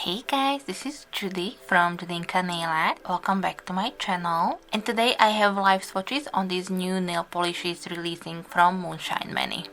Hey guys, this is Judy from Judinka Nail Art. Welcome back to my channel. And today I have live swatches on these new nail polishes releasing from MoonShine Mani.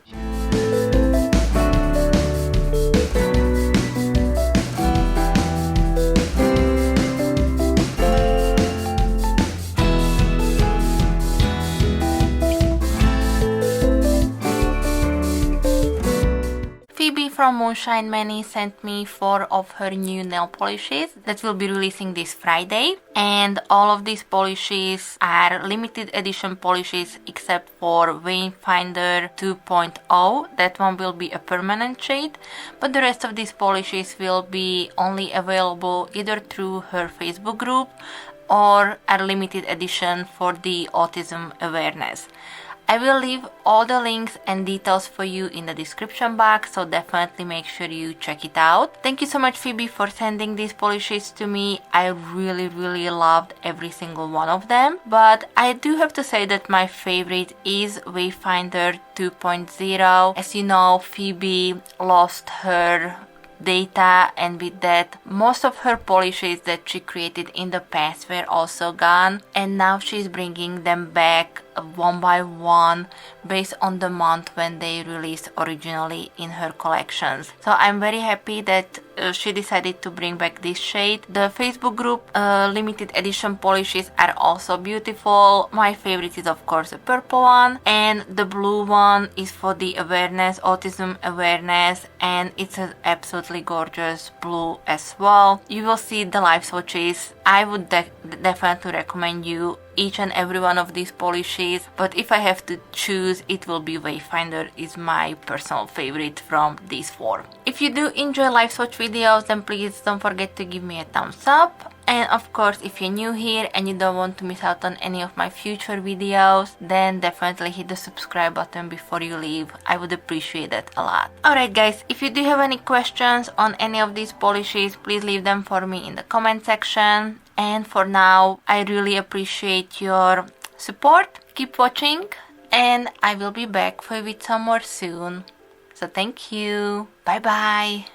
Phoebe from MoonShine Mani sent me 4 of her new nail polishes that will be releasing this Friday, and all of these polishes are limited edition polishes except for Wayfinder 2.0. That one will be a permanent shade, but the rest of these polishes will be only available either through her Facebook group or a limited edition for the autism awareness. I will leave all the links and details for you in the description box, so definitely make sure you check it out. Thank you so much, Phoebe, for sending these polishes to me. I really loved every single one of them, but I do have to say that my favorite is Wayfinder 2.0. As you know, Phoebe lost her data, and with that most of her polishes that she created in the past were also gone, and now she's bringing them back one by one based on the month when they released originally in her collections. So I'm very happy that she decided to bring back this shade. The Facebook group limited edition polishes are also beautiful. My favorite is of course the purple one, and the blue one is for the awareness, autism awareness, and it's an absolutely gorgeous blue as well. You will see the live swatches. I would definitely recommend you each and every one of these polishes, but if I have to choose, it will be Wayfinder is my personal favorite from these 4. If you do enjoy live swatch videos, then please don't forget to give me a thumbs up. And of course, if you're new here and you don't want to miss out on any of my future videos, then definitely hit the subscribe button before you leave. I would appreciate that a lot. Alright guys, if you do have any questions on any of these polishes, please leave them for me in the comment section. And for now, I really appreciate your support. Keep watching, and I will be back with some more soon. So thank you. Bye bye.